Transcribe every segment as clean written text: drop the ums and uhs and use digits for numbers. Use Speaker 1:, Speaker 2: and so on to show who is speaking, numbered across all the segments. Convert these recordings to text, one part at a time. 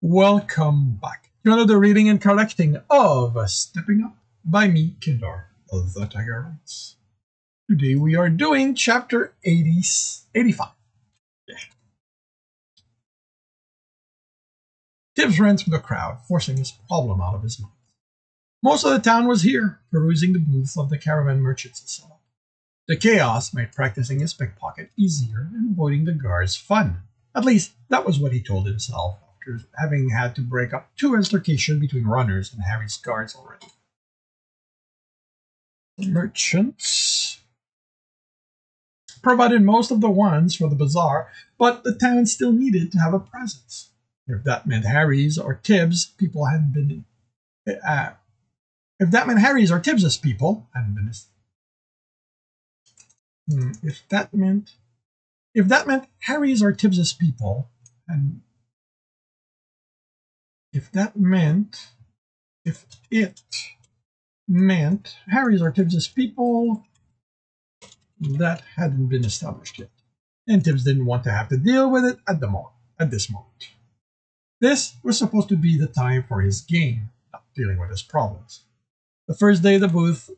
Speaker 1: Welcome back to another reading and collecting of Stepping Up by me, Kindar, the Tiger Rights. Today we are doing chapter 85. Yeah. Tibs ran through the crowd, forcing his problem out of his mind. Most of the town was here, perusing the booths of the caravan merchants and so on. The chaos made practicing his pickpocket easier and avoiding the guards fun. At least, that was what he told himself, after having had to break up 2 altercations between runners and Harry's guards already. The merchants provided most of the ones for the bazaar, but the town still needed to have a presence. If that meant Harry's or Tibs' people hadn't been... if that meant Harry's or Tibs' people hadn't been... If that meant Harry's or Tibs' people, and if it meant Harry's or Tibs' people, that hadn't been established yet, and Tibs didn't want to have to deal with it at this moment. This was supposed to be the time for his game, not dealing with his problems. The first day the booth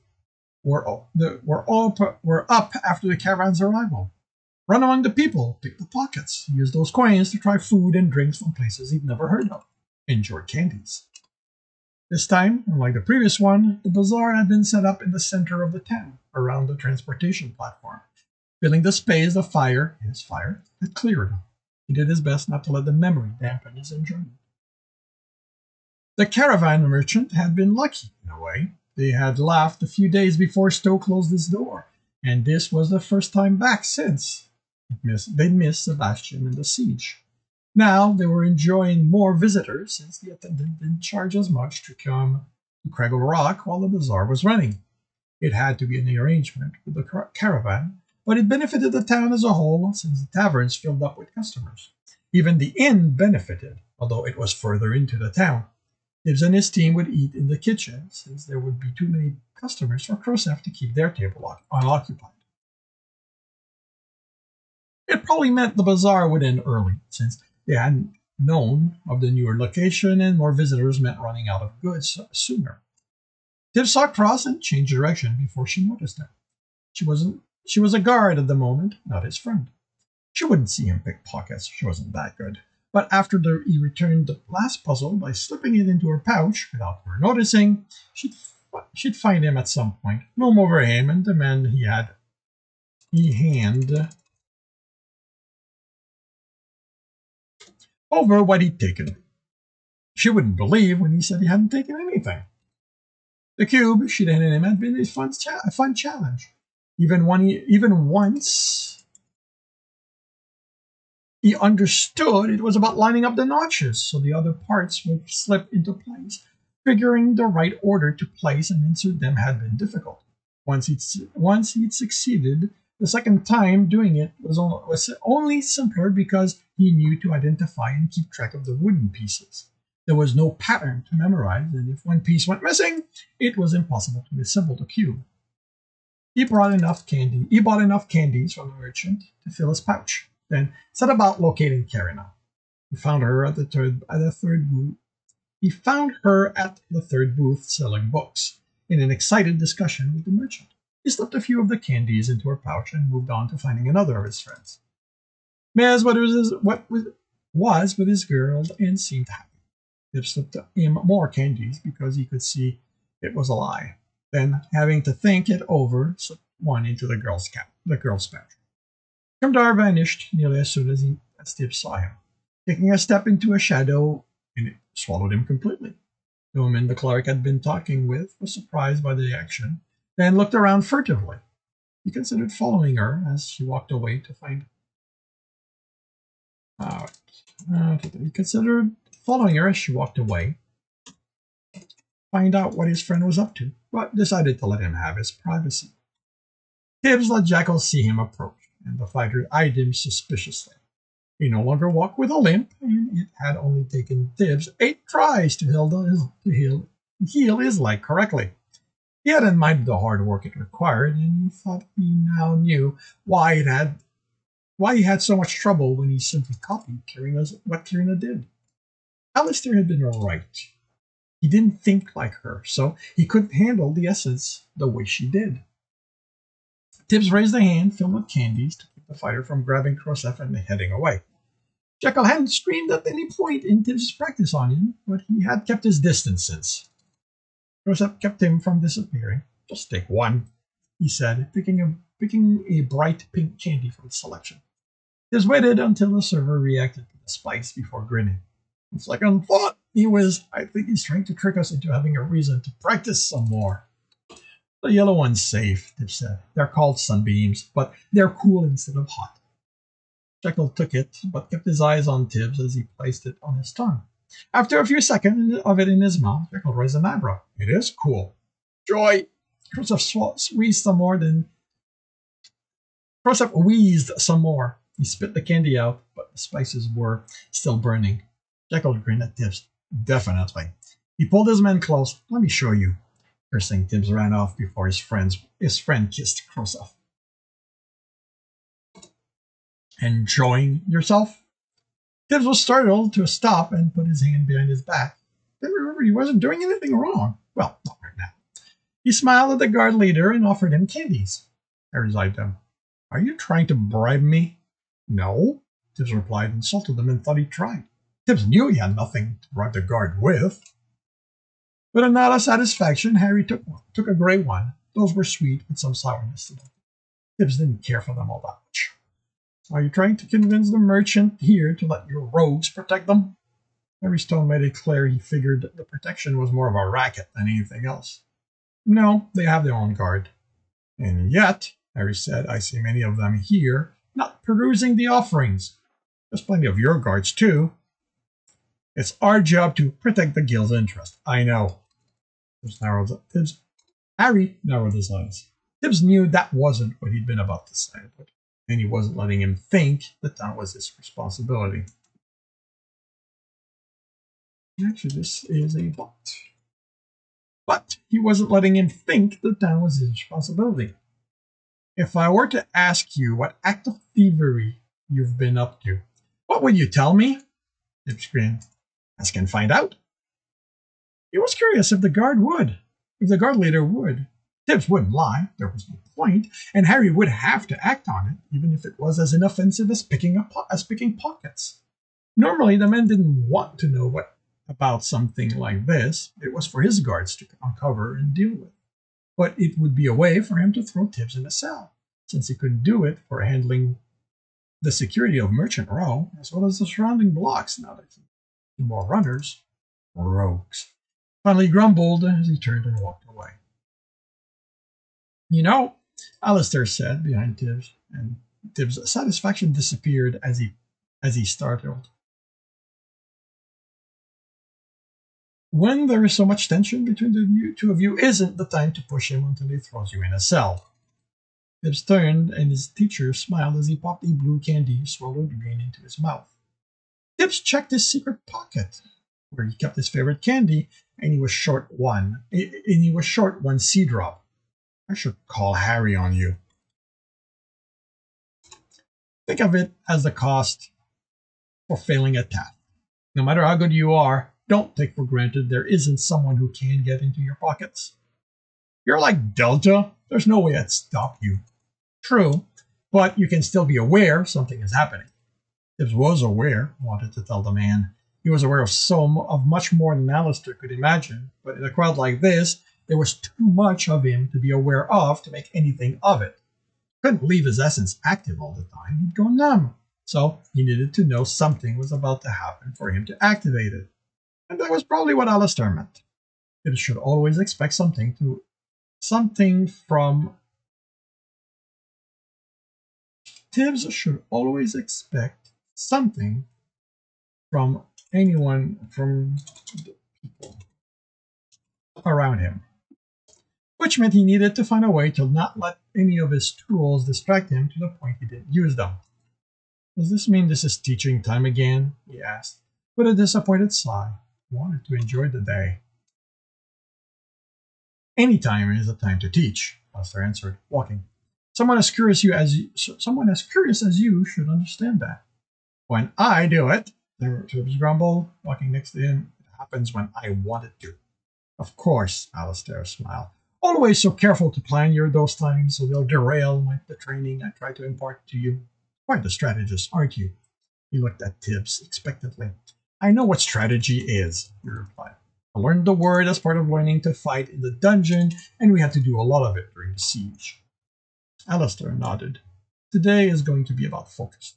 Speaker 1: were up after the caravan's arrival. Run among the people, pick the pockets, use those coins to try food and drinks from places he'd never heard of, enjoy candies. This time, unlike the previous one, the bazaar had been set up in the center of the town, around the transportation platform, filling the space the fire had cleared. He did his best not to let the memory dampen his enjoyment. The caravan merchant had been lucky, in a way. They had left a few days before Stowe closed his door, and this was the first time back since they'd missed Sebastian and the siege. Now they were enjoying more visitors since the attendant didn't charge as much to come to Craggle Rock while the bazaar was running. It had to be an arrangement with the caravan, but it benefited the town as a whole since the taverns filled up with customers. Even the inn benefited, although it was further into the town. Tibs and his team would eat in the kitchen since there would be too many customers for Crosef to keep their table unoccupied. It probably meant the bazaar would end early, since they hadn't known of the newer location and more visitors meant running out of goods sooner. Tibs saw Cross and changed direction before she noticed him. She was a guard at the moment, not his friend. She wouldn't see him pick pockets, she wasn't that good. But after he returned the last puzzle by slipping it into her pouch without her noticing, she'd find him at some point, loom over him, and demand he hand over what he'd taken. She wouldn't believe when he said he hadn't taken anything. The cube she'd handed him had been a fun challenge. Even once he understood it was about lining up the notches so the other parts would slip into place. Figuring the right order to place and insert them had been difficult. Once he'd succeeded, the second time doing it was only simpler because he knew to identify and keep track of the wooden pieces. There was no pattern to memorize, and if one piece went missing, it was impossible to assemble the cube. He bought enough candies from the merchant to fill his pouch, then set about locating Karina. He found her at the third booth selling books, in an excited discussion with the merchant. He slipped a few of the candies into her pouch and moved on to finding another of his friends. Maz was with his girl and seemed happy. He slipped him more candies because he could see it was a lie. Then, having to think it over, slipped one into the girl's pouch. Kamdar vanished nearly as soon as Tibs saw him, taking a step into a shadow, and it swallowed him completely. The woman the clerk had been talking with was surprised by the action, then looked around furtively. He considered following her as she walked away to find out what his friend was up to, but decided to let him have his privacy. Tibs let Jackal see him approach, and the fighter eyed him suspiciously. He no longer walked with a limp, and it had only taken Tibs 8 tries to heal his leg correctly. He hadn't minded the hard work it required, and he thought he now knew why he had so much trouble when he simply copied what Karina did. Alistair had been right. He didn't think like her, so he couldn't handle the essence the way she did. Tibs raised a hand filled with candies to keep the fighter from grabbing Krosef and heading away. Jekyll hadn't screamed at any point in Tibs' practice on him, but he had kept his distance since. Krosef kept him from disappearing. Just take one, he said, picking a bright pink candy from the selection. Tibs waited until the server reacted to the spice before grinning. On second thought, I think he's trying to trick us into having a reason to practice some more. The yellow one's safe, Tibs said. They're called sunbeams, but they're cool instead of hot. Jekyll took it, but kept his eyes on Tibs as he placed it on his tongue. After a few seconds of it in his mouth, Jekyll raised an eyebrow. It is cool. Joy! Krosef wheezed some more. He spit the candy out, but the spices were still burning. Jekyll grinned at Tibs. Definitely. He pulled his men close. Let me show you. Cursing, Tibs ran off before his friend kissed Krosef. Enjoying yourself? Tibs was startled to a stop and put his hand behind his back. Then remembered he wasn't doing anything wrong. Well, not right now. He smiled at the guard leader and offered him candies. Harry eyed them. Are you trying to bribe me? No, Tibs replied, insulted them and thought he tried. Tibs knew he had nothing to bribe the guard with. With a nod of satisfaction, Harry took a grey one. Those were sweet with some sourness to them. Tibs didn't care for them all that much. Are you trying to convince the merchant here to let your rogues protect them? Harry's tone made it clear he figured that the protection was more of a racket than anything else. No, they have their own guard. And yet, Harry said, I see many of them here, not perusing the offerings. There's plenty of your guards, too. It's our job to protect the guild's interest. I know. Harry narrowed his eyes. Tibs knew that wasn't what he'd been about to say, and he wasn't letting him think that that was his responsibility. Actually, this is a but. But he wasn't letting him think that that was his responsibility. If I were to ask you what act of thievery you've been up to, what would you tell me? Tibs grinned. Ask and find out. He was curious if the guard leader would. Tibs wouldn't lie, there was no point, and Harry would have to act on it, even if it was as inoffensive as picking pockets. Normally, the men didn't want to know about something like this. It was for his guards to uncover and deal with. But it would be a way for him to throw Tibs in a cell, since he couldn't do it for handling the security of Merchant Row, as well as the surrounding blocks now that he had more runners, rogues. Finally grumbled as he turned and walked away. You know, Alistair said behind Tibs, and Tibs' satisfaction disappeared as he startled. When there is so much tension between the two of you, isn't the time to push him until he throws you in a cell. Tibs turned, and his teacher smiled as he popped a blue candy swallowed green into his mouth. Tibs checked his secret pocket, where he kept his favorite candy, and he was short one sea drop. I should call Harry on you. Think of it as the cost for failing a task. No matter how good you are, don't take for granted there isn't someone who can get into your pockets. You're like Delta. There's no way I'd stop you. True, but you can still be aware something is happening. Tibs was aware, wanted to tell the man. He was aware of much more than Alistair could imagine, but in a crowd like this, there was too much of him to be aware of to make anything of it. He couldn't leave his essence active all the time. He'd go numb. So he needed to know something was about to happen for him to activate it. And that was probably what Alistair meant. Tibs should always expect something from the people around him. Which meant he needed to find a way to not let any of his tools distract him to the point he didn't use them. Does this mean this is teaching time again? He asked, with a disappointed sigh. He wanted to enjoy the day. Any time is a time to teach, Alistair answered, walking. Someone as curious as you should understand that. When I do it, Tibs grumbled, walking next to him. It happens when I want it to. Of course, Alistair smiled. Always so careful to plan those times so they'll derail the training I try to impart to you. Quite the strategist, aren't you? He looked at Tibs expectantly. I know what strategy is, he replied. I learned the word as part of learning to fight in the dungeon, and we had to do a lot of it during the siege. Alistair nodded. Today is going to be about focus.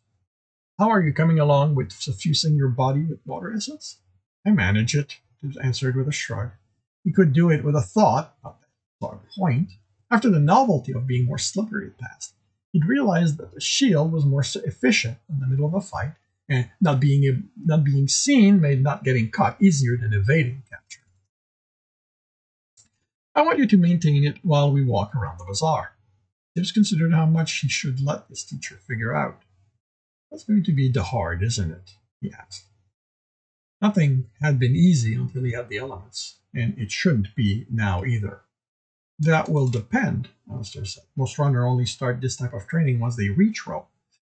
Speaker 1: How are you coming along with suffusing your body with water essence? I manage it, Tibs answered with a shrug. He could do it with a thought, not that point. After the novelty of being more slippery had passed, he'd realized that the shield was more efficient in the middle of a fight, and not being seen made not getting caught easier than evading capture. I want you to maintain it while we walk around the bazaar. Tibs considered how much he should let his teacher figure out. That's going to be the hard, isn't it? He asked. Nothing had been easy until he had the elements, and it shouldn't be now either. That will depend, Alistair said. Most runners only start this type of training once they reach row.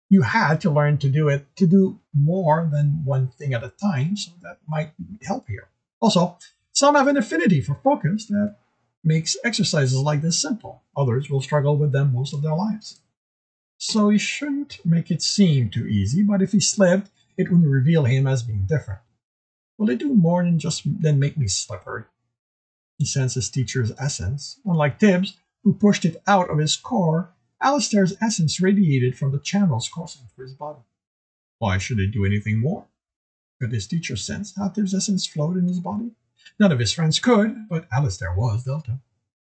Speaker 1: You had to learn to do more than one thing at a time, so that might help here. Also, some have an affinity for focus that makes exercises like this simple. Others will struggle with them most of their lives. So he shouldn't make it seem too easy, but if he slipped, it wouldn't reveal him as being different. Will it do more than make me slippery? He sensed his teacher's essence. Unlike Tibs, who pushed it out of his core, Alistair's essence radiated from the channels coursing through his body. Why should it do anything more? Could his teacher sense how Tibs' essence flowed in his body? None of his friends could, but Alistair was Delta.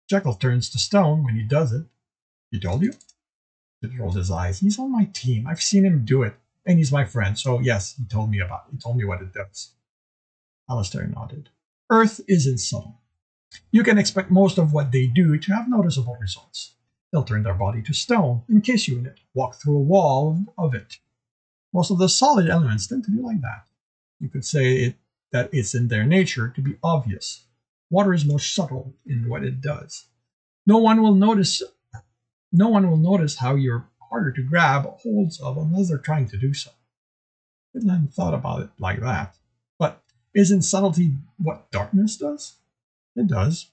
Speaker 1: Jekyll turns to stone when he does it. He told you? Tibs rolled his eyes. He's on my team. I've seen him do it, and he's my friend, so yes, he told me what it does. Alistair nodded. Earth isn't subtle. You can expect most of what they do to have noticeable results. They'll turn their body to stone, encase you in it, walk through a wall of it. Most of the solid elements tend to be like that. You could say that it's in their nature to be obvious. Water is more subtle in what it does. No one will notice how you're harder to grab holds of unless they're trying to do so. I hadn't thought about it like that. But isn't subtlety what darkness does? It does.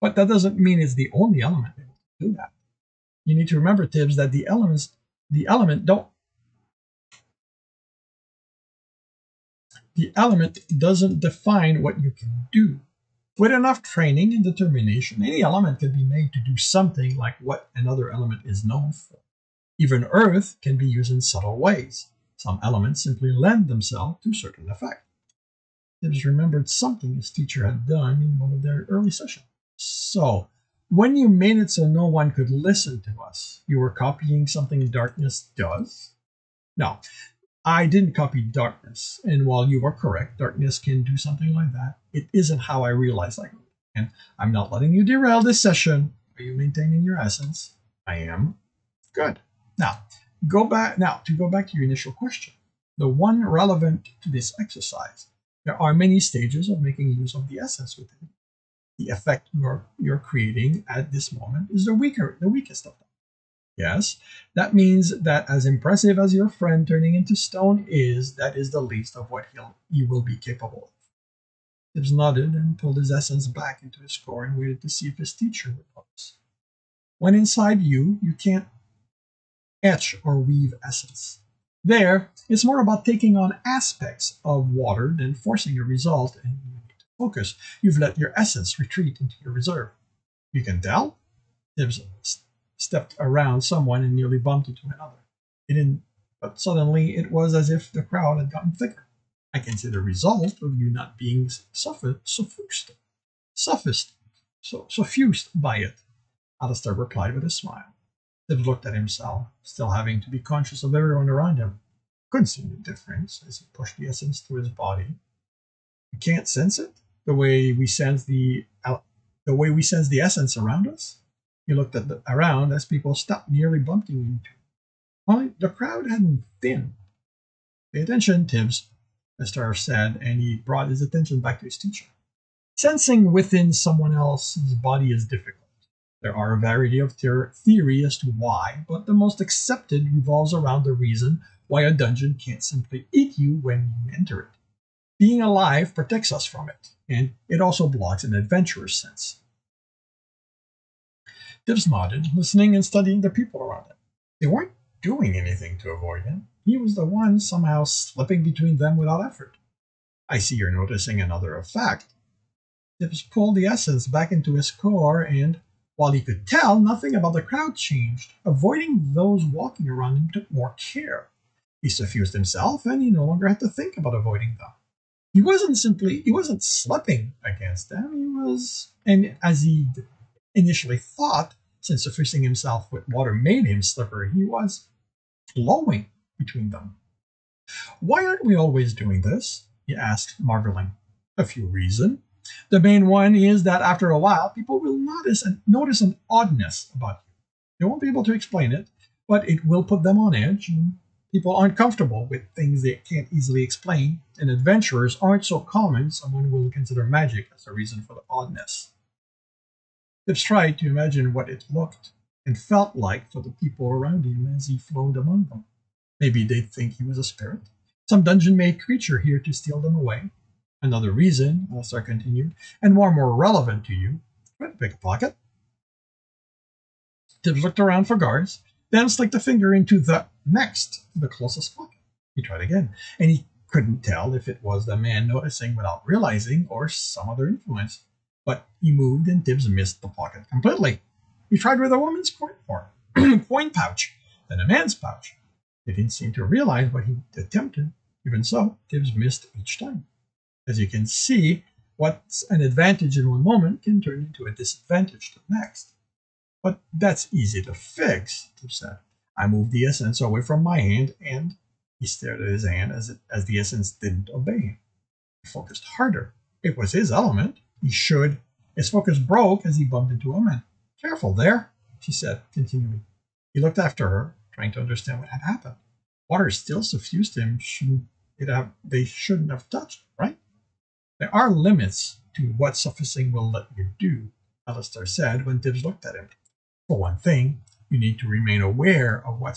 Speaker 1: But that doesn't mean it's the only element able to do that. You need to remember, Tibs, that the element doesn't define what you can do. With enough training and determination, any element can be made to do something like what another element is known for. Even earth can be used in subtle ways. Some elements simply lend themselves to a certain effect. Tibs remembered something his teacher had done in one of their early sessions. So, when you made it so no one could listen to us, you were copying something darkness does? No, I didn't copy darkness, and while you are correct, darkness can do something like that, it isn't how I realized I could. And I'm not letting you derail this session. Are you maintaining your essence? I am. Good. Now, to go back to your initial question, the one relevant to this exercise. There are many stages of making use of the essence within. The effect you're creating at this moment is the weakest of them. Yes, that means that as impressive as your friend turning into stone is, that is the least of what he will be capable of. Tibs nodded and pulled his essence back into his core and waited to see if his teacher would notice. When inside you can't etch or weave essence. There, it's more about taking on aspects of water than forcing a result, and you need to focus. You've let your essence retreat into your reserve. You can tell? Tibs stepped around someone and nearly bumped into another. He didn't, but suddenly it was as if the crowd had gotten thicker. I can see the result of you not being suffused by it, Alistair replied with a smile. Tibs looked at himself, still having to be conscious of everyone around him. Couldn't see any difference as he pushed the essence through his body. You can't sense it the way we sense the essence around us. He looked around as people stopped, nearly bumping into him. Only the crowd hadn't thinned. Pay attention, Tibs, Mr. said, and he brought his attention back to his teacher. Sensing within someone else's body is difficult. There are a variety of theories as to why, but the most accepted revolves around the reason why a dungeon can't simply eat you when you enter it. Being alive protects us from it, and it also blocks an adventurer's sense. Tibs nodded, listening and studying the people around him. They weren't doing anything to avoid him. He was the one somehow slipping between them without effort. I see you're noticing another effect. Tibs pulled the essence back into his core, and while he could tell, nothing about the crowd changed. Avoiding those walking around him took more care. He suffused himself, and he no longer had to think about avoiding them. He wasn't slipping against them. He was, and as he initially thought, since suffusing himself with water made him slippery, he was flowing between them. Why aren't we always doing this? He asked, marveling. A few reasons. The main one is that after a while, people will notice an oddness about you. They won't be able to explain it, but it will put them on edge, and people aren't comfortable with things they can't easily explain, and adventurers aren't so common someone will consider magic as a reason for the oddness. Tibs tried to imagine what it looked and felt like for the people around him as he flowed among them. Maybe they'd think he was a spirit, some dungeon-made creature here to steal them away. Another reason, Alistair continued, and more relevant to you, try to pick a pocket. Tibs looked around for guards, then slicked a finger into the closest pocket. He tried again, and he couldn't tell if it was the man noticing without realizing or some other influence. But he moved, and Tibs missed the pocket completely. He tried with a woman's coin pouch, then a man's pouch. They didn't seem to realize what he attempted. Even so, Tibs missed each time. As you can see, what's an advantage in one moment can turn into a disadvantage the next. But that's easy to fix, Tibs said. I moved the essence away from my hand, and he stared at his hand as the essence didn't obey him. He focused harder. It was his element. His focus broke as he bumped into a man. Careful there, she said, continuing. He looked after her, trying to understand what had happened. Water still suffused him. They shouldn't have touched, right? There are limits to what suffusing will let you do, Alistair said when Tibs looked at him. For one thing, you need to remain aware of what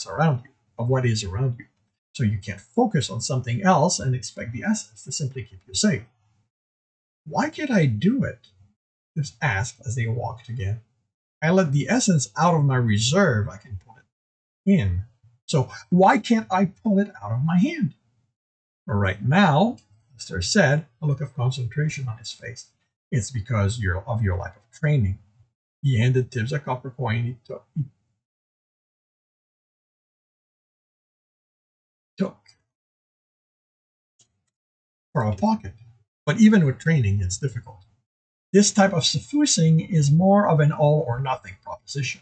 Speaker 1: is around you, so you can't focus on something else and expect the essence to simply keep you safe. Why can't I do it? Tibs asked as they walked again. I let the essence out of my reserve. I can pull it in. So why can't I pull it out of my hand? Right now, Alistair said, a look of concentration on his face. It's because of your lack of training. He handed Tibs a copper coin he took from a pocket. But even with training, it's difficult. This type of suffusing is more of an all-or-nothing proposition.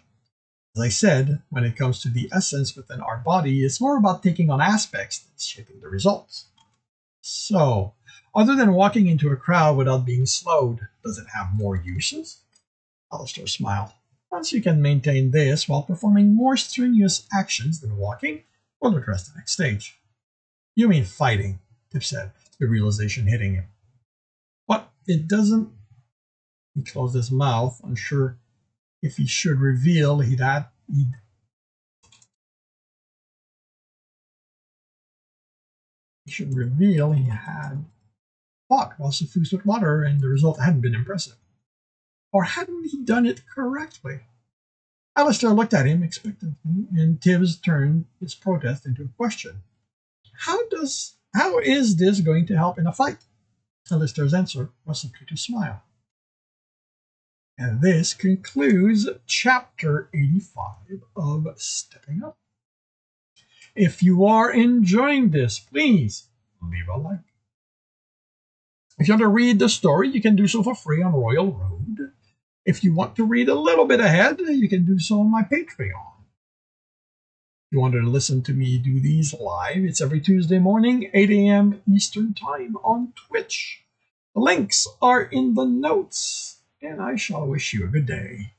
Speaker 1: As I said, when it comes to the essence within our body, it's more about taking on aspects than shaping the results. So, other than walking into a crowd without being slowed, does it have more uses? Alistair smiled. Once you can maintain this while performing more strenuous actions than walking, we'll address the next stage. You mean fighting, Tibs said, the realization hitting him. But it doesn't. He closed his mouth, unsure if he should reveal he had fought while suffused with water, and the result hadn't been impressive. Or hadn't he done it correctly? Alistair looked at him expectantly, and Tibs turned his protest into a question. How is this going to help in a fight? Alistair's answer was simply to smile. And this concludes Chapter 85 of Stepping Up. If you are enjoying this, please leave a like. If you want to read the story, you can do so for free on Royal Road. If you want to read a little bit ahead, you can do so on my Patreon. If you want to listen to me do these live, it's every Tuesday morning, 8 a.m. Eastern Time on Twitch. The links are in the notes, and I shall wish you a good day.